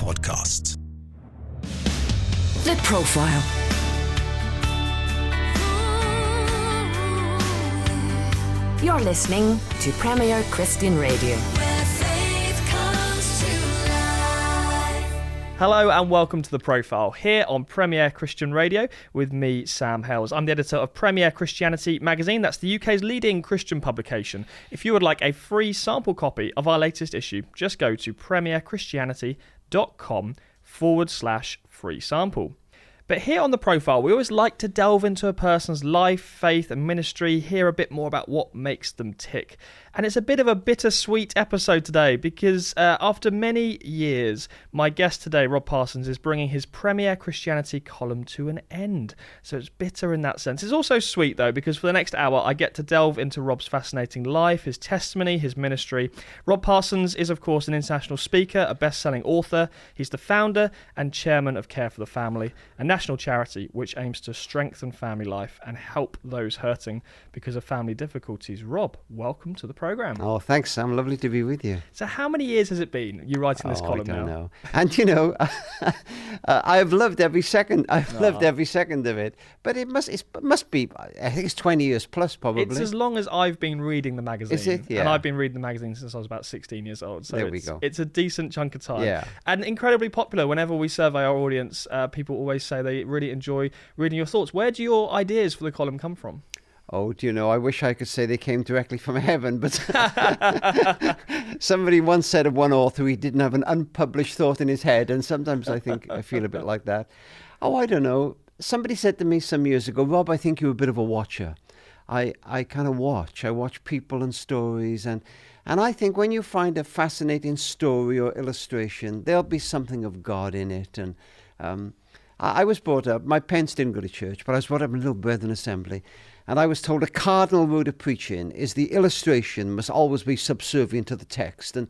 podcasts. The Profile. You're listening to Premier Christian Radio. Hello and welcome to The Profile, here on Premier Christian Radio with me, Sam Hells. I'm the editor of Premier Christianity magazine. That's the UK's leading Christian publication. If you would like a free sample copy of our latest issue, just go to premierchristianity.com/free sample. But here on The Profile, we always like to delve into a person's life, faith and ministry, hear a bit more about what makes them tick. And it's a bit of a bittersweet episode today because after many years, my guest today, Rob Parsons, is bringing his Premier Christianity column to an end. So it's bitter in that sense. It's also sweet, though, because for the next hour, I get to delve into Rob's fascinating life, his testimony, his ministry. Rob Parsons is, of course, an international speaker, a best-selling author. He's the founder and chairman of Care for the Family, a national charity which aims to strengthen family life and help those hurting because of family difficulties. Rob, welcome to the program. Oh, thanks, Sam. Lovely to be with you. So how many years has it been you writing this column now? I don't know. And, you know, I've loved every second. Loved every second of it. But it must be, I think it's 20 years plus, probably. It's as long as I've been reading the magazine. Is it? Yeah. And I've been reading the magazine since I was about 16 years old. So there we go. It's a decent chunk of time. Yeah. And incredibly popular. Whenever we survey our audience, people always say they really enjoy reading your thoughts. Where do your ideas for the column come from? Oh, do you know, I wish I could say they came directly from heaven, but somebody once said of one author he didn't have an unpublished thought in his head, and sometimes I feel a bit like that. Oh, I don't know. Somebody said to me some years ago, Rob, I think you're a bit of a watcher. I kind of watch. I watch people and stories, and I think when you find a fascinating story or illustration, there'll be something of God in it. And I was brought up, my parents didn't go to church, but I was brought up in a little Brethren assembly. And I was told a cardinal rule of preaching is the illustration must always be subservient to the text. And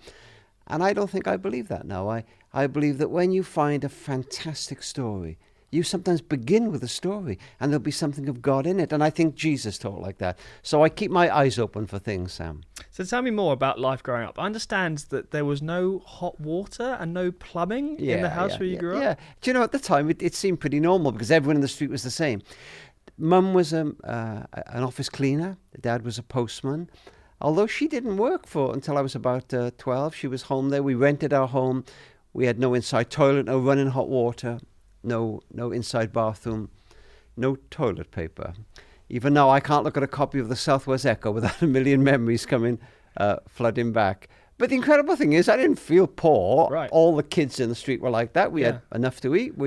I don't think I believe that now. I believe that when you find a fantastic story, you sometimes begin with a story and there'll be something of God in it. And I think Jesus taught like that. So I keep my eyes open for things, Sam. So tell me more about life growing up. I understand that there was no hot water and no plumbing in the house where you grew up. Yeah. Do you know, at the time it seemed pretty normal because everyone in the street was the same. Mum was an office cleaner. Dad was a postman. Although she didn't work until I was about 12. She was home there. We rented our home. We had no inside toilet, no running hot water, no inside bathroom, no toilet paper. Even now, I can't look at a copy of the Southwest Echo without a million memories coming flooding back. But the incredible thing is I didn't feel poor. Right. All the kids in the street were like that. We had enough to eat.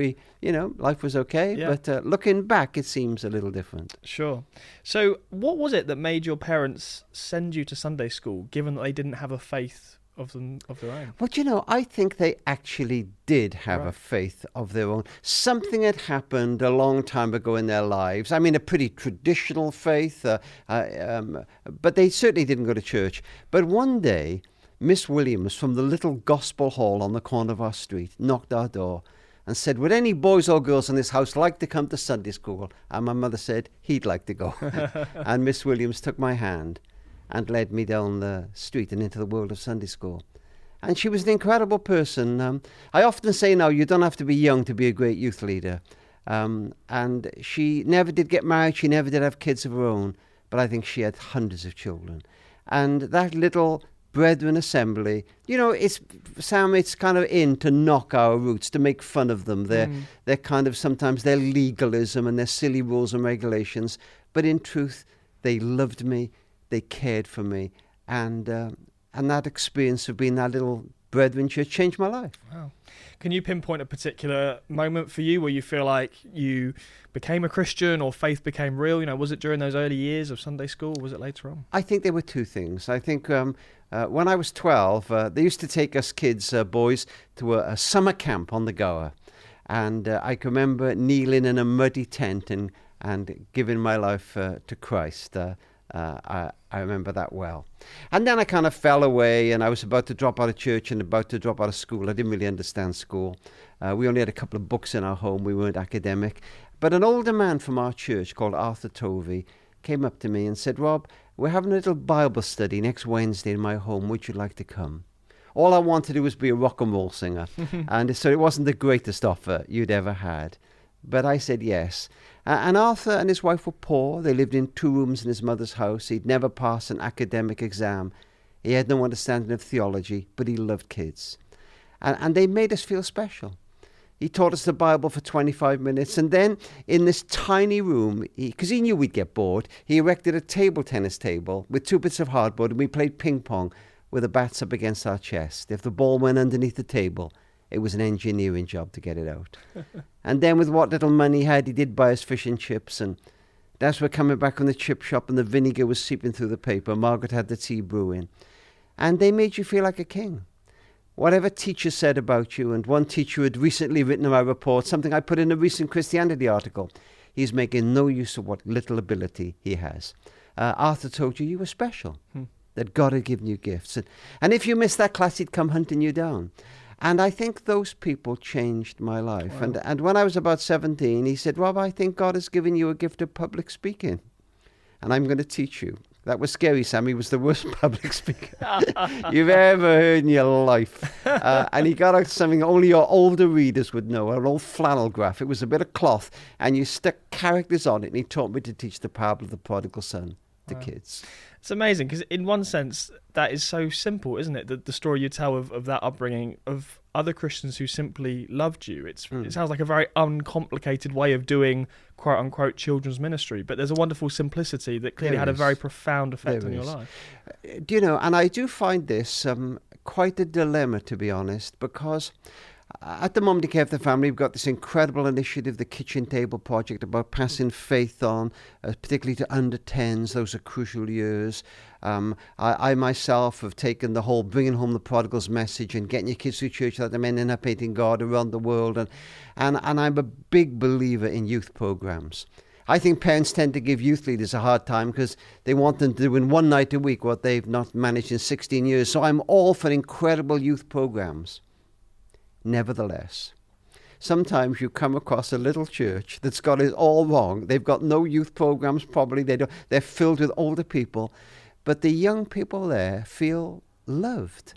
Life was okay. Yeah. But looking back, it seems a little different. Sure. So what was it that made your parents send you to Sunday school, given that they didn't have a faith of their own? But, you know, I think they actually did have a faith of their own. Something had happened a long time ago in their lives. I mean, a pretty traditional faith, but they certainly didn't go to church. But one day, Miss Williams from the little gospel hall on the corner of our street knocked our door and said, would any boys or girls in this house like to come to Sunday school? And my mother said he'd like to go. And Miss Williams took my hand and led me down the street and into the world of Sunday school. And she was an incredible person. I often say now, you don't have to be young to be a great youth leader. And she never did get married. She never did have kids of her own. But I think she had hundreds of children. And that little Brethren assembly, you know, it's kind of in to knock our roots, to make fun of them. They're kind of sometimes their legalism and their silly rules and regulations. But in truth, they loved me, they cared for me, and that experience of being that little Brethren church changed my life. Wow. Can you pinpoint a particular moment for you where you feel like you became a Christian or faith became real? You know, was it during those early years of Sunday school or was it later on? I think there were two things. I think when I was 12, they used to take us kids, boys, to a summer camp on the Gower. And I can remember kneeling in a muddy tent and giving my life to Christ. I remember that well. And then I kind of fell away and I was about to drop out of church and about to drop out of school. I didn't really understand school. We only had a couple of books in our home. We weren't academic. But an older man from our church called Arthur Tovey came up to me and said, Rob, we're having a little Bible study next Wednesday in my home. Would you like to come? all I wanted to do was be a rock and roll singer. And so it wasn't the greatest offer you'd ever had. But I said yes. And Arthur and his wife were poor. They lived in 2 rooms in his mother's house. He'd never passed an academic exam. He had no understanding of theology, but he loved kids. And they made us feel special. He taught us the Bible for 25 minutes. And then in this tiny room, because he knew we'd get bored, he erected a table tennis table with 2 bits of hardboard, and we played ping pong with the bats up against our chest. If the ball went underneath the table, it was an engineering job to get it out. And then with what little money he had, he did buy us fish and chips. And as we're coming back from the chip shop and the vinegar was seeping through the paper, Margaret had the tea brewing. And they made you feel like a king. Whatever teacher said about you, and one teacher had recently written in my report, something I put in a recent Christianity article, he's making no use of what little ability he has. Arthur told you were special, that God had given you gifts. And if you missed that class, he'd come hunting you down. And I think those people changed my life. Wow. And when I was about 17, he said, Rob, I think God has given you a gift of public speaking, and I'm going to teach you. That was scary, Sam. He was the worst public speaker you've ever heard in your life. And he got out something only your older readers would know, an old flannel graph. It was a bit of cloth, and you stuck characters on it, and he taught me to teach the parable of the prodigal son to kids. It's amazing because in one sense that is so simple, isn't it? The story you tell of that upbringing of other Christians who simply loved you. It sounds like a very uncomplicated way of doing quote unquote children's ministry, but there's a wonderful simplicity that clearly had a very profound effect on your life. Do you know, and I do find this quite a dilemma, to be honest, because at the moment in Care for the Family, we've got this incredible initiative, the Kitchen Table Project, about passing faith on, particularly to under 10s. Those are crucial years. I myself have taken the whole bringing home the prodigals message and getting your kids through church that they're ending up hating God around the world. And I'm a big believer in youth programs. I think parents tend to give youth leaders a hard time because they want them to do in one night a week what they've not managed in 16 years. So I'm all for incredible youth programs. Nevertheless, sometimes you come across a little church that's got it all wrong. They've got no youth programs, probably. They're filled with older people. But the young people there feel loved.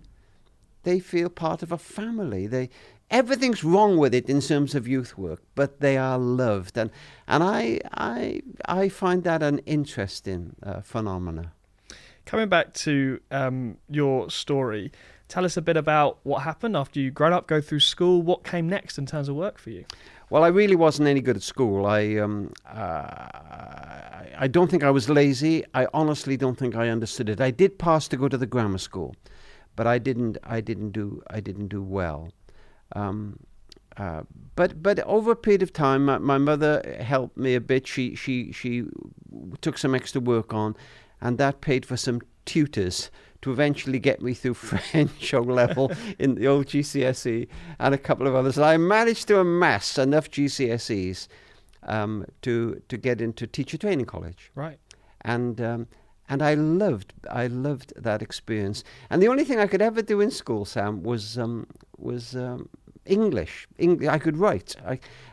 They feel part of a family. Everything's wrong with it in terms of youth work, but they are loved. And I find that an interesting phenomena. Coming back to your story, tell us a bit about what happened after you grown up, go through school. What came next in terms of work for you? Well, I really wasn't any good at school. I don't think I was lazy. I honestly don't think I understood it. I did pass to go to the grammar school, but I didn't do well. But over a period of time, my mother helped me a bit. She took some extra work on, and that paid for some tutors to eventually get me through French O level in the old GCSE and a couple of others. And I managed to amass enough GCSEs to get into teacher training college. Right. And I loved that experience. And the only thing I could ever do in school, Sam, was English. I could write.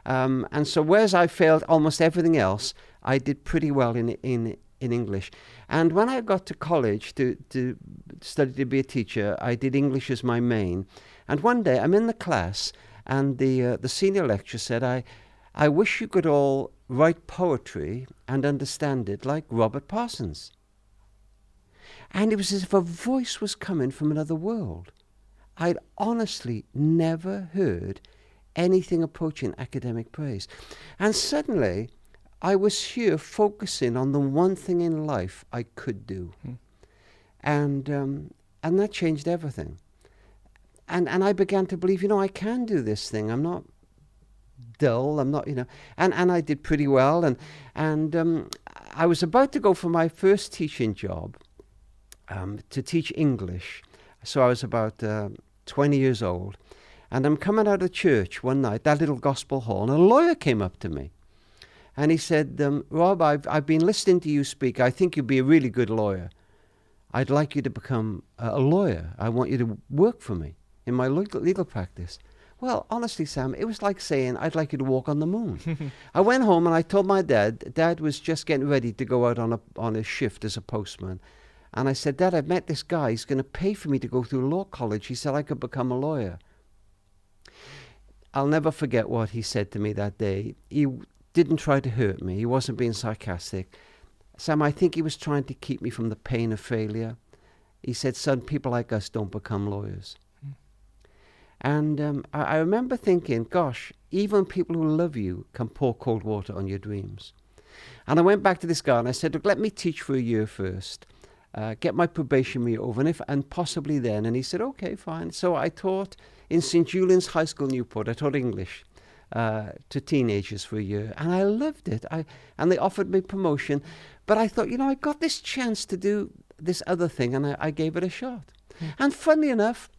And so whereas I failed almost everything else, I did pretty well in English. And when I got to college to study to be a teacher, I did English as my main. And one day I'm in the class, and the senior lecturer said, I wish you could all write poetry and understand it like Robert Parsons. And it was as if a voice was coming from another world. I'd honestly never heard anything approaching academic praise. And suddenly I was here focusing on the one thing in life I could do. And that changed everything. And I began to believe, I can do this thing. I'm not dull. I'm not, and I did pretty well. And I was about to go for my first teaching job to teach English. So I was about 20 years old. And I'm coming out of church one night, that little gospel hall, and a lawyer came up to me. And he said, Rob, I've been listening to you speak. I think you'd be a really good lawyer. I'd like you to become a lawyer. I want you to work for me in my legal practice. Well, honestly, Sam, it was like saying, I'd like you to walk on the moon. I went home and I told my dad. Dad was just getting ready to go out on a shift as a postman. And I said, Dad, I've met this guy. He's going to pay for me to go through law college. He said I could become a lawyer. I'll never forget what he said to me that day. He didn't try to hurt me. He wasn't being sarcastic. Sam, I think he was trying to keep me from the pain of failure. He said, son, people like us don't become lawyers. And I remember thinking, gosh, even people who love you can pour cold water on your dreams. And I went back to this guy and I said, look, let me teach for a year first. Get my probation year over and possibly then. And he said, okay, fine. So I taught in St. Julian's High School, Newport. I taught English to teenagers for a year. And I loved it. And they offered me promotion. But I thought, I got this chance to do this other thing and I gave it a shot. And funnily enough,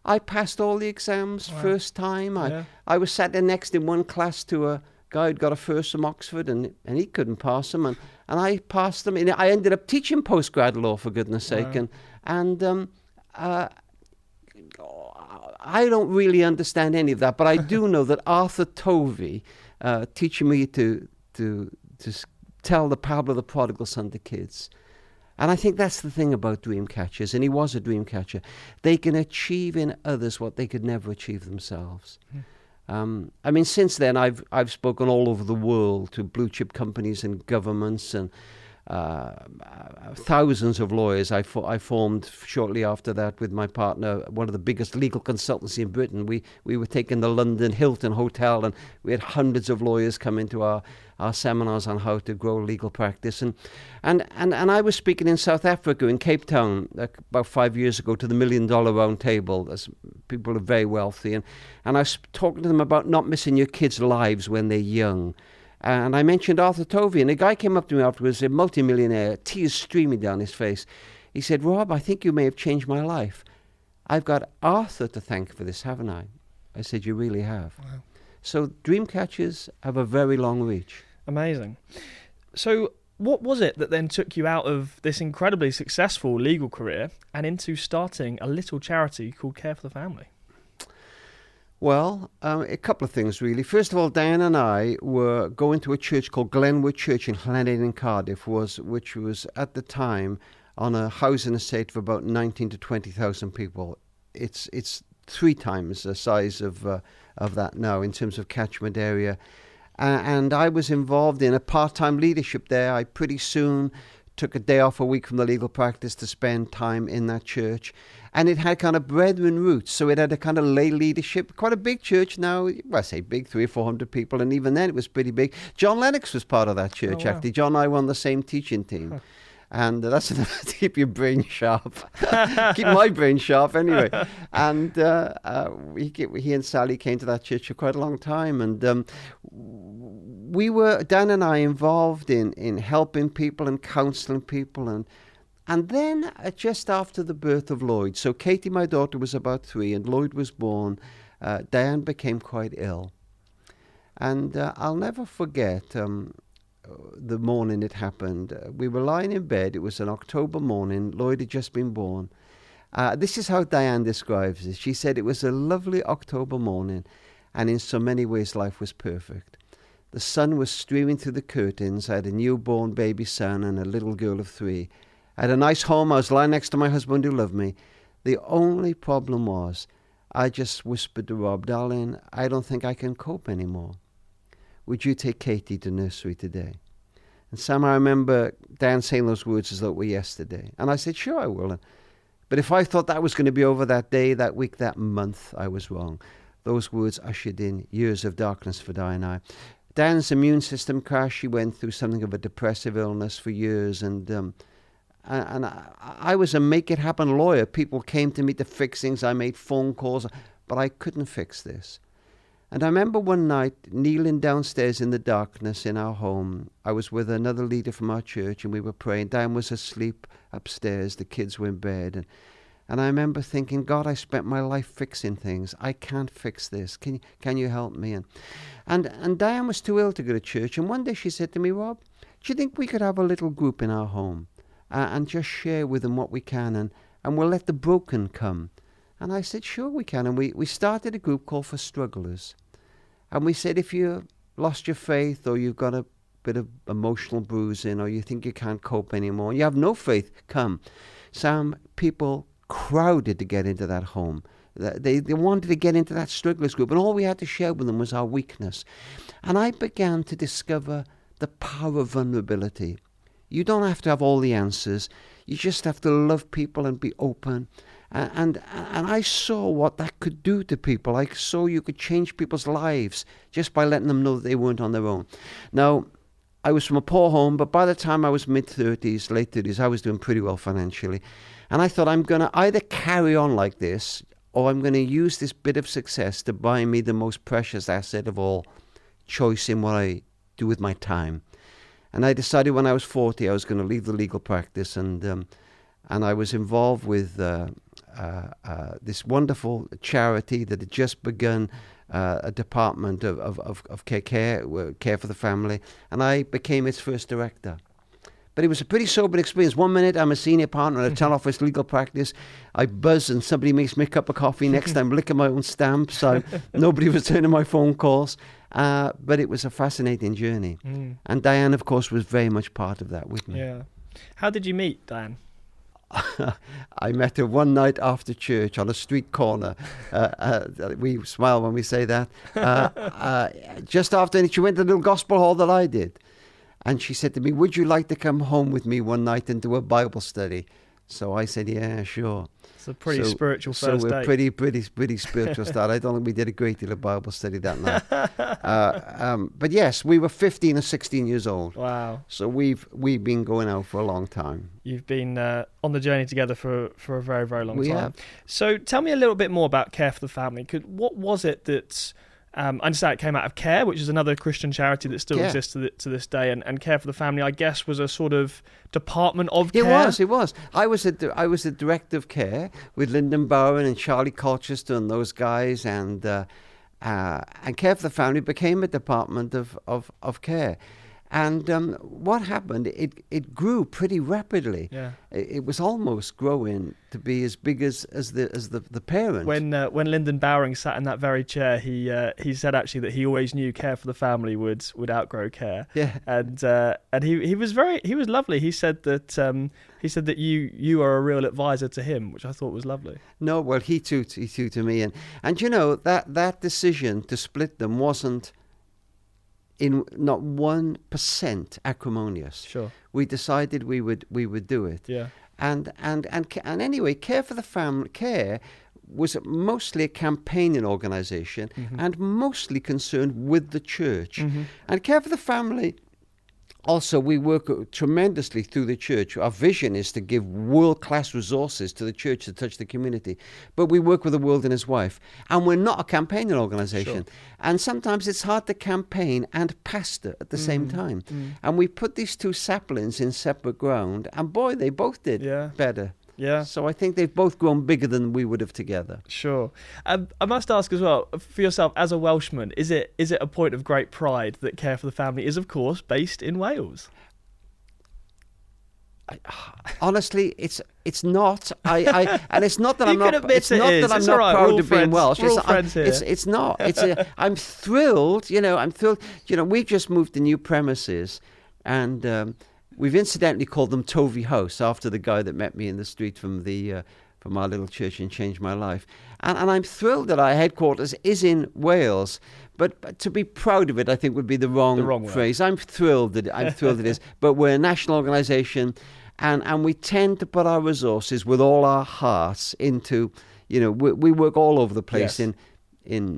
I passed all the exams first time. I was sat there next in one class to a guy who'd got a first from Oxford and he couldn't pass them. And I passed them. And I ended up teaching postgrad law, for goodness sake. And I don't really understand any of that, but I do know that Arthur Tovey teaching me to tell the parable of the prodigal son to kids. And I think that's the thing about dream catchers, and he was a dream catcher. They can achieve in others what they could never achieve themselves. Since then, I've spoken all over the world to blue chip companies and governments and thousands of lawyers. I formed shortly after that with my partner one of the biggest legal consultancy in Britain. We were taking the London Hilton Hotel, and we had hundreds of lawyers come into our seminars on how to grow legal practice. And I was speaking in South Africa, in Cape Town, about 5 years ago, to the $1 Million Round Table. As people are very wealthy. And I was talking to them about not missing your kids' lives when they're young. And I mentioned Arthur Tovey, and a guy came up to me afterwards, a multimillionaire, tears streaming down his face. He said, Rob, I think you may have changed my life. I've got Arthur to thank for this, haven't I? I said, you really have. Wow. So dream catchers have a very long reach. Amazing. So what was it that then took you out of this incredibly successful legal career and into starting a little charity called Care for the Family? Well, a couple of things, really. First of all, Diane and I were going to a church called Glenwood Church in Llanelli in Cardiff, which was at the time on a housing estate of about 19 to 20,000 people. It's 3 times the size of that now in terms of catchment area. And I was involved in a part-time leadership there. I pretty soon took a day off a week from the legal practice to spend time in that church. And it had kind of brethren roots, so it had a kind of lay leadership, quite a big church now. Well, I say big, 300 or 400 people, and even then it was pretty big. John Lennox was part of that church, actually. John and I were on the same teaching team. Huh. And that's enough to keep your brain sharp. Keep my brain sharp, anyway. And he and Sally came to that church for quite a long time. And we were, Dan and I, involved in helping people and counselling people. And then just after the birth of Lloyd, so Katie, my daughter, was about 3 and Lloyd was born, Diane became quite ill. And I'll never forget the morning it happened. We were lying in bed. It was an October morning. Lloyd had just been born. This is how Diane describes it. She said it was a lovely October morning, and in so many ways life was perfect. The sun was streaming through the curtains. I had a newborn baby son and a little girl of 3. I had a nice home. I was lying next to my husband who loved me. The only problem was I just whispered to Rob, darling, I don't think I can cope anymore. Would you take Katie to nursery today? And Sam, I remember Dan saying those words as though it were yesterday. And I said, sure, I will. But if I thought that was going to be over that day, that week, that month, I was wrong. Those words ushered in years of darkness for Di and I. Dan's immune system crashed. She went through something of a depressive illness for years. And I was a make-it-happen lawyer. People came to me to fix things. I made phone calls, but I couldn't fix this. And I remember one night, kneeling downstairs in the darkness in our home. I was with another leader from our church, and we were praying. Dan was asleep upstairs. The kids were in bed. And I remember thinking, God, I spent my life fixing things. I can't fix this. Can you help me? And Diane was too ill to go to church. And one day she said to me, Rob, do you think we could have a little group in our home and just share with them what we can, and we'll let the broken come? And I said, sure we can. And we started a group called For Strugglers. And we said, if you lost your faith or you've got a bit of emotional bruising, or you think you can't cope anymore, you have no faith, come. Some people crowded to get into that home. They wanted to get into that strugglers group, and all we had to share with them was our weakness. And I began to discover the power of vulnerability. You don't have to have all the answers. You just have to love people and be open. And I saw what that could do to people. I saw you could change people's lives just by letting them know that they weren't on their own. Now, I was from a poor home, but by the time I was mid-30s, late 30s, I was doing pretty well financially. And I thought, I'm going to either carry on like this, or I'm going to use this bit of success to buy me the most precious asset of all, choice in what I do with my time. And I decided when I was 40, I was going to leave the legal practice, and I was involved with this wonderful charity that had just begun a department of care for the family, and I became its first director. But it was a pretty sobering experience. 1 minute I'm a senior partner at a town office legal practice. I buzz and somebody makes me a cup of coffee. Next I'm licking my own stamps. Nobody was returning my phone calls. But it was a fascinating journey. And Diane, of course, was very much part of that with me. Yeah. How did you meet Diane? I met her one night after church on a street corner. We smile when we say that. Just after, and she went to the little gospel hall that I did. And she said to me, would you like to come home with me one night and do a Bible study? So I said, yeah, sure. It's a pretty spiritual first date. So we're pretty spiritual start. I don't think we did a great deal of Bible study that night. But yes, we were 15 or 16 years old. Wow. So we've been going out for a long time. You've been on the journey together for a very, very long time. Have. So tell me a little bit more about Care for the Family. What was it that... I understand it came out of Care, which is another Christian charity that still exists to this day, and Care for the Family, I guess, was a sort of department of Care. It was. I was the director of Care with Lyndon Bowen and Charlie Colchester and those guys, and Care for the Family became a department of Care. And what happened? It grew pretty rapidly. Yeah. It was almost growing to be as big as the parent. When Lyndon Bowering sat in that very chair, he said actually that he always knew Care for the Family would outgrow Care. Yeah. And he was lovely. He said that you are a real advisor to him, which I thought was lovely. No, well, he too to me, and you know that decision to split them wasn't in not 1% acrimonious. Sure. We decided we would do it. Yeah. And anyway, Care for the Family, Care was mostly a campaigning organisation and mostly concerned with the church. And Care for the Family, also, we work tremendously through the church. Our vision is to give world-class resources to the church to touch the community. But we work with the world and his wife. And we're not a campaigning organisation. Sure. And sometimes it's hard to campaign and pastor at the same time. And we put these two saplings in separate ground. And boy, they both did better. Yeah. So I think they've both grown bigger than we would have together. Sure. I must ask as well, for yourself as a Welshman, is it a point of great pride that Care for the Family is, of course, based in Wales? Honestly, it's not. And it's not that I'm not. It's not that I'm not right. proud of being Welsh. We're all friends here. It's not. I'm thrilled. I'm thrilled. We've just moved to new premises, and we've incidentally called them Tovey House after the guy that met me in the street from our little church and changed my life. And I'm thrilled that our headquarters is in Wales. But to be proud of it, I think would be the wrong phrase. I'm thrilled that it is. But we're a national organisation, and we tend to put our resources with all our hearts into. We work all over the place in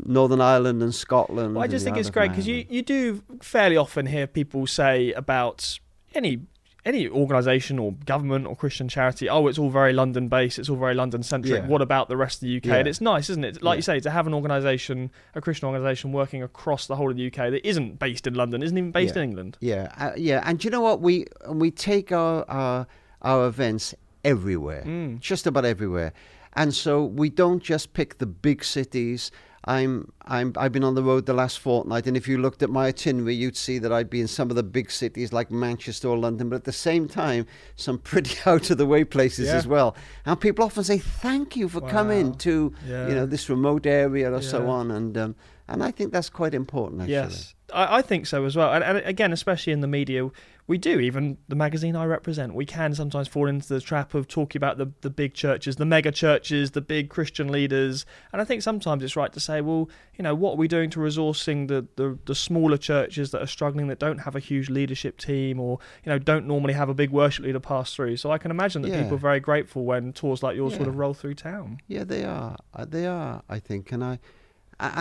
Northern Ireland and Scotland. Well, I just think it's great because you do fairly often hear people say about any organisation or government or Christian charity, it's all very London based, it's all very London centric. What about the rest of the UK? And it's nice, isn't it? Like you say, to have an organisation, a Christian organisation working across the whole of the UK that isn't based in London, isn't even based in England. And you know what? We take our events everywhere, just about everywhere. And so we don't just pick the big cities. I've been on the road the last fortnight, and if you looked at my itinerary, you'd see that I'd be in some of the big cities like Manchester or London, but at the same time, some pretty out of the way places as well. And people often say, "Thank you for coming to this remote area or so on." And I think that's quite important, actually. Yes, I think so as well. And again, especially in the media, we do, even the magazine I represent, we can sometimes fall into the trap of talking about the big churches, the mega churches, the big Christian leaders. And I think sometimes it's right to say, well, what are we doing to resourcing the smaller churches that are struggling, that don't have a huge leadership team, or, don't normally have a big worship leader pass through. So I can imagine that people are very grateful when tours like yours sort of roll through town. Yeah, they are. They are, I think. And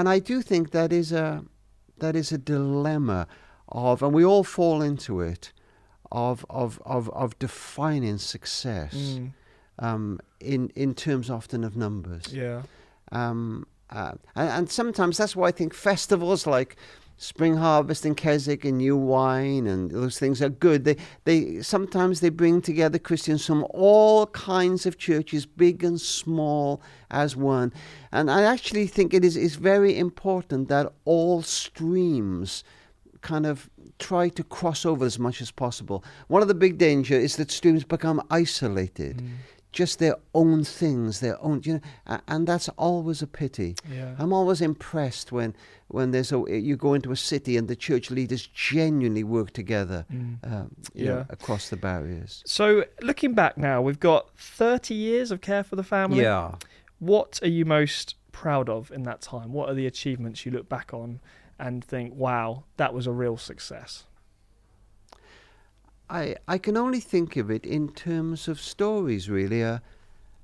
I do think that is a dilemma of, and we all fall into it, of defining success in terms often of numbers. Yeah. And sometimes that's why I think festivals like Spring Harvest in Keswick and New Wine and those things are good. They sometimes they bring together Christians from all kinds of churches, big and small as one. And I actually think it is very important that all streams kind of try to cross over as much as possible. One of the big dangers is that streams become isolated. Just their own things, their own, and that's always a pity. Yeah. I'm always impressed when you go into a city and the church leaders genuinely work together across the barriers. So looking back now, we've got 30 years of Care for the Family. Yeah. What are you most proud of in that time? What are the achievements you look back on and think, wow, that was a real success? I can only think of it in terms of stories, really. A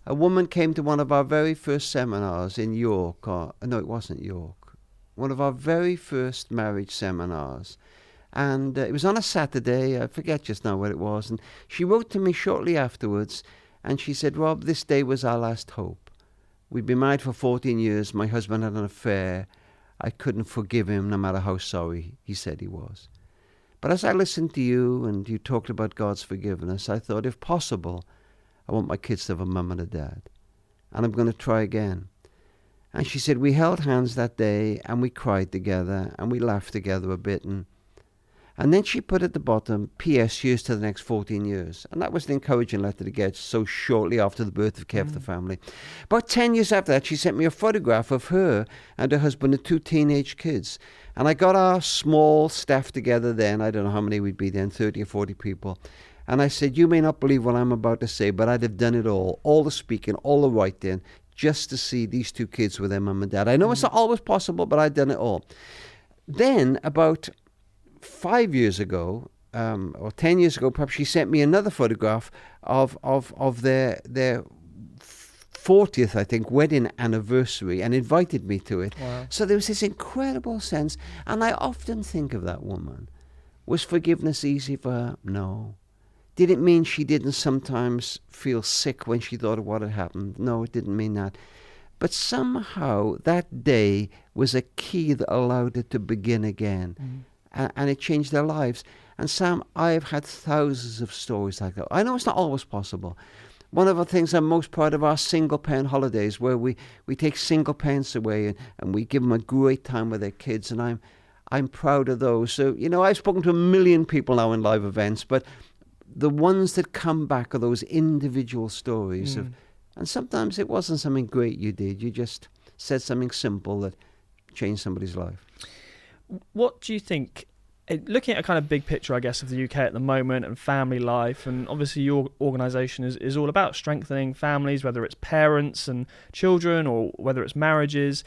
woman came to one of our very first seminars in York. No, it wasn't York. One of our very first marriage seminars. And it was on a Saturday. I forget just now what it was. And she wrote to me shortly afterwards. And she said, Rob, this day was our last hope. We'd been married for 14 years. My husband had an affair. I couldn't forgive him, no matter how sorry he said he was. But as I listened to you and you talked about God's forgiveness, I thought, if possible, I want my kids to have a mum and a dad. And I'm going to try again. And she said, we held hands that day and we cried together and we laughed together a bit. And then she put at the bottom, P.S. Here's to the next 14 years. And that was an encouraging letter to get so shortly after the birth of Care for the Family. About 10 years after that, she sent me a photograph of her and her husband and 2 teenage kids. And I got our small staff together then. I don't know how many we'd be then, 30 or 40 people. And I said, you may not believe what I'm about to say, but I'd have done it all the speaking, all the writing, just to see these 2 kids with their mum and dad. I know it's not always possible, but I'd done it all. Then, about 5 years ago, or 10 years ago, perhaps, she sent me another photograph of their 40th, I think, wedding anniversary and invited me to it. Wow. So there was this incredible sense. And I often think of that woman. Was forgiveness easy for her? No. Did it mean she didn't sometimes feel sick when she thought of what had happened? No, it didn't mean that. But somehow that day was a key that allowed it to begin again. And it changed their lives. And Sam, I've had thousands of stories like that. I know it's not always possible. One of the things I'm most proud of are single-parent holidays, where we take single parents away and we give them a great time with their kids. And I'm proud of those. So, I've spoken to 1 million people now in live events, but the ones that come back are those individual stories of, and sometimes it wasn't something great you did. You just said something simple that changed somebody's life. What do you think, looking at a kind of big picture, I guess, of the UK at the moment and family life, and obviously your organisation is all about strengthening families, whether it's parents and children or whether it's marriages.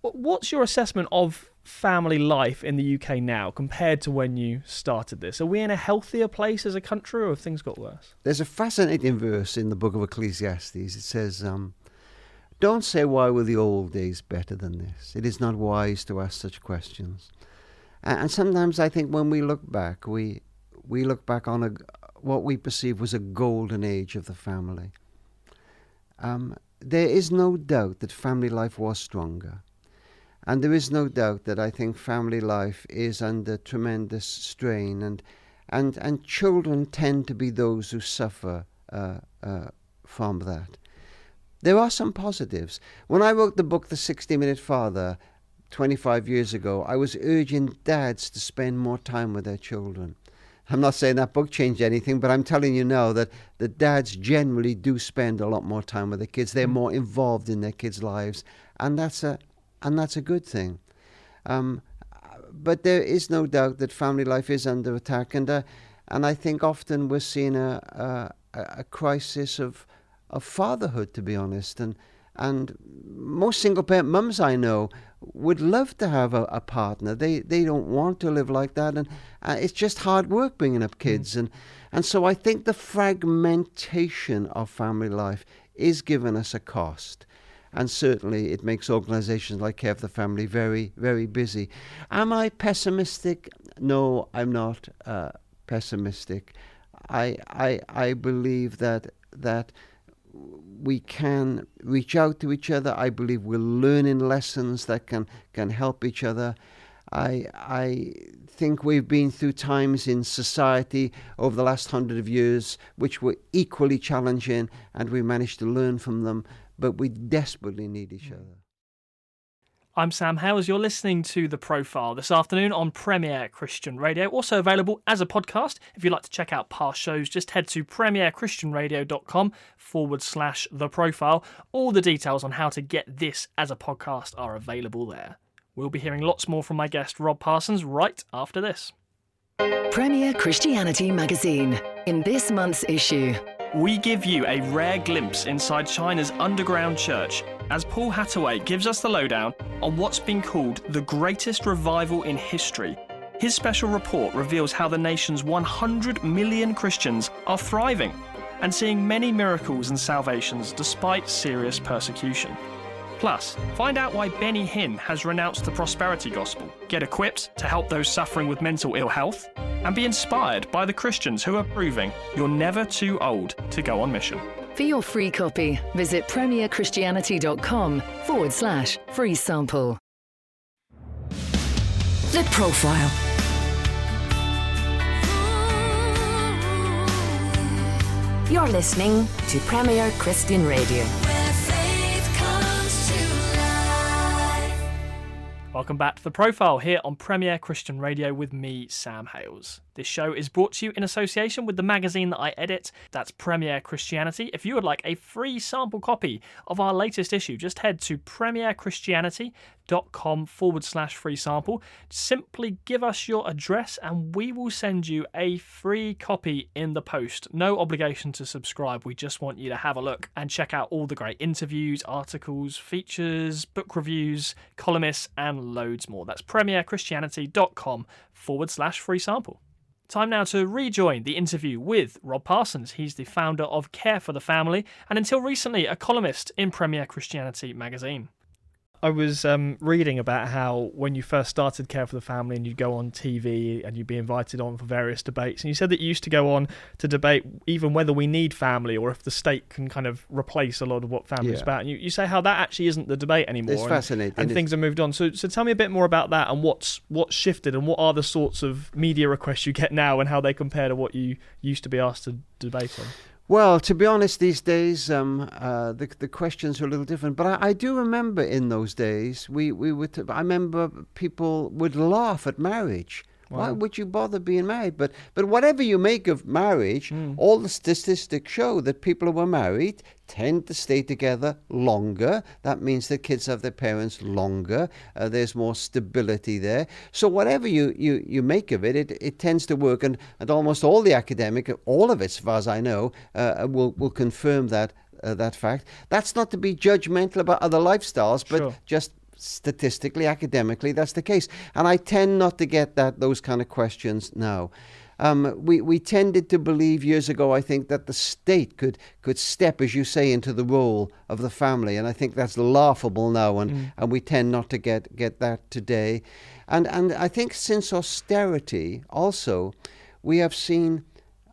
What's your assessment of family life in the UK now compared to when you started this? Are we in a healthier place as a country, or have things got worse? There's a fascinating verse in the book of Ecclesiastes. It says, don't say, why were the old days better than this? It is not wise to ask such questions. And sometimes I think when we look back, we look back on what we perceive was a golden age of the family. There is no doubt that family life was stronger. And there is no doubt that I think family life is under tremendous strain. And children tend to be those who suffer from that. There are some positives. When I wrote the book, The 60-Minute Father, 25 years ago, I was urging dads to spend more time with their children. I'm not saying that book changed anything, but I'm telling you now that the dads generally do spend a lot more time with their kids. They're more involved in their kids' lives, and that's a good thing. But there is no doubt that family life is under attack, and I think often we're seeing a crisis of fatherhood, to be honest, and most single parent mums I know would love to have a partner. They don't want to live like that, and it's just hard work bringing up kids, and so I think the fragmentation of family life is giving us a cost. And certainly it makes organizations like Care for the Family very, very busy. Am I pessimistic? No, I'm not pessimistic. I believe that we can reach out to each other. I believe we're learning lessons that can help each other. I think we've been through times in society over the last 100 years which were equally challenging, and we managed to learn from them. But we desperately need each other. I'm Sam Hales. You're listening to The Profile this afternoon on Premier Christian Radio. Also available as a podcast. If you'd like to check out past shows, just head to premierchristianradio.com/The Profile. All the details on how to get this as a podcast are available there. We'll be hearing lots more from my guest, Rob Parsons, right after this. Premier Christianity Magazine. In this month's issue, we give you a rare glimpse inside China's underground church as Paul Hattaway gives us the lowdown on what's been called the greatest revival in history. His special report reveals how the nation's 100 million Christians are thriving and seeing many miracles and salvations despite serious persecution. Plus, find out why Benny Hinn has renounced the prosperity gospel, get equipped to help those suffering with mental ill health, and be inspired by the Christians who are proving you're never too old to go on mission. for your free copy, visit premierchristianity.com/free sample. The Profile. You're listening to Premier Christian Radio. Welcome back to The Profile here on Premier Christian Radio with me, Sam Hales. This show is brought to you in association with the magazine that I edit, that's Premier Christianity. If you would like a free sample copy of our latest issue, just head to premierchristianity.com/free sample. Simply give us your address and we will send you a free copy in the post. No obligation to subscribe, we just want you to have a look and check out all the great interviews, articles, features, book reviews, columnists and loads more. That's premierchristianity.com/free sample. Time now to rejoin the interview with Rob Parsons. He's the founder of Care for the Family and until recently a columnist in Premier Christianity magazine. I was reading about how when you first started Care for the Family and you'd go on TV and you'd be invited on for various debates, and you said that you used to go on to debate even whether we need family or if the state can kind of replace a lot of what family is about. And you say how that actually isn't the debate anymore. It's fascinating. And things have moved on. So tell me a bit more about that and what's shifted and what are the sorts of media requests you get now and how they compare to what you used to be asked to debate on. Well, to be honest, these days the questions are a little different. But I do remember in those days I remember people would laugh at marriage. Wow. Why would you bother being married? But whatever you make of marriage, all the statistics show that people who are married tend to stay together longer. That means the kids have their parents longer. There's more stability there. So whatever you make of it, it tends to work. And almost all the academic, all of it, as far as I know, will confirm that fact. That's not to be judgmental about other lifestyles, but sure. Just statistically, academically, that's the case. And I tend not to get those kind of questions now. We tended to believe years ago, I think, that the state could step, as you say, into the role of the family. And I think that's laughable now, and we tend not to get that today. And I think since austerity, also, we have seen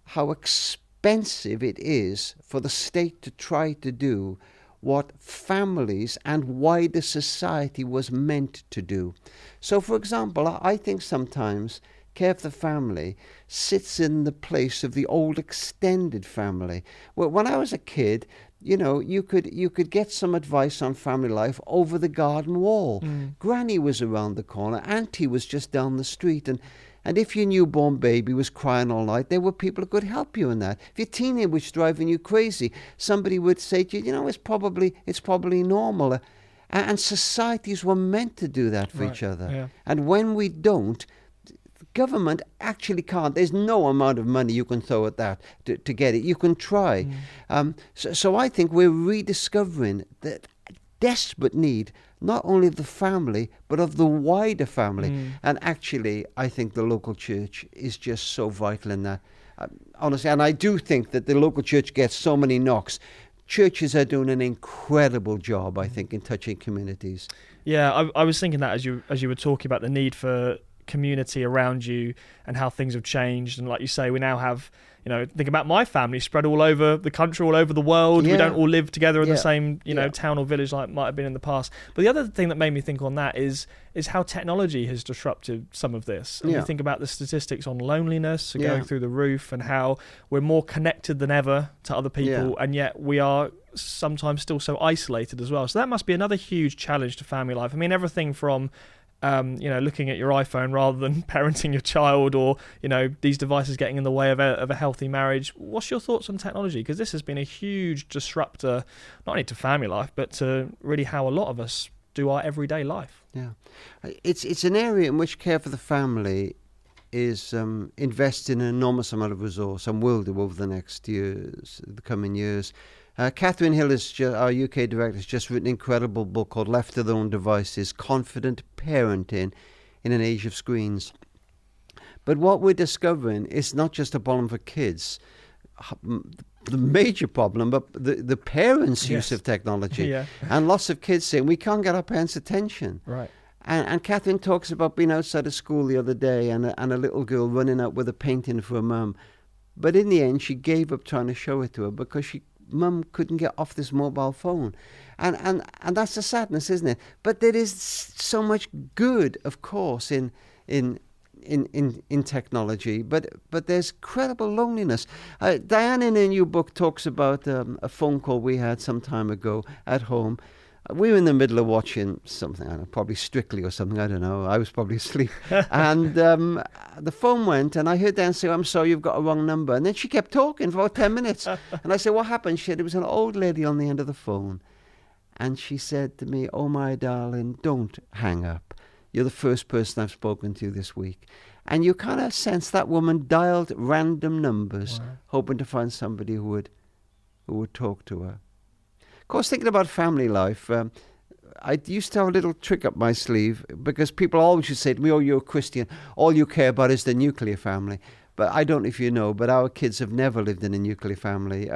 how expensive it is for the state to try to do what families and wider society was meant to do. So, for example, I think sometimes Care for the Family sits in the place of the old extended family. Well, when I was a kid, you could get some advice on family life over the garden wall. Granny was around the corner, Auntie was just down the street, and if your newborn baby was crying all night, there were people who could help you in that. If your teenager was driving you crazy, somebody would say to you, it's probably normal. And societies were meant to do that for Right, each other. yeah. And when we don't, government actually can't. There's no amount of money you can throw at that to get it. You can try. So I think we're rediscovering the desperate need, not only of the family, but of the wider family. And actually, I think the local church is just so vital in that. Honestly, and I do think that the local church gets so many knocks. Churches are doing an incredible job, I think, in touching communities. Yeah, I was thinking that as you were talking about the need for community around you and how things have changed. And like you say, we now have, think about my family spread all over the country, all over the world. Yeah. We don't all live together in the same, Yeah. town or village like might have been in the past. But the other thing that made me think on that is how technology has disrupted some of this. And you think about the statistics on loneliness going through the roof, and how we're more connected than ever to other people, and yet we are sometimes still so isolated as well. So that must be another huge challenge to family life. I mean, everything from looking at your iPhone rather than parenting your child, or these devices getting in the way of a healthy marriage. What's your thoughts on technology? Because this has been a huge disruptor, not only to family life, but to really how a lot of us do our everyday life. Yeah, it's an area in which care for the family is investing an enormous amount of resource, and will do over the coming years. Catherine Hill, our UK director, has just written an incredible book called Left to Their Own Devices, Confident Parenting in an Age of Screens. But what we're discovering is not just a problem for kids, the major problem, but the parents' use of technology. And lots of kids saying, we can't get our parents' attention. Right. And Catherine talks about being outside of school the other day and a little girl running out with a painting for her mum. But in the end, she gave up trying to show it to her because Mum couldn't get off this mobile phone. And that's the sadness, isn't it? But there is so much good, of course, in technology, but there's credible loneliness. Diane, in her new book, talks about a phone call we had some time ago at home. We were in the middle of watching something, I don't know, probably Strictly or something, I don't know. I was probably asleep. And the phone went, and I heard Dan say, I'm sorry, you've got a wrong number. And then she kept talking for about 10 minutes. And I said, what happened? She said, it was an old lady on the end of the phone. And she said to me, oh, my darling, don't hang up. You're the first person I've spoken to this week. And you kind of sense that woman dialed random numbers, hoping to find somebody who would talk to her. Of course, thinking about family life, I used to have a little trick up my sleeve, because people always used to say to me, oh, you're a Christian, all you care about is the nuclear family. But I don't know if you know, but our kids have never lived in a nuclear family.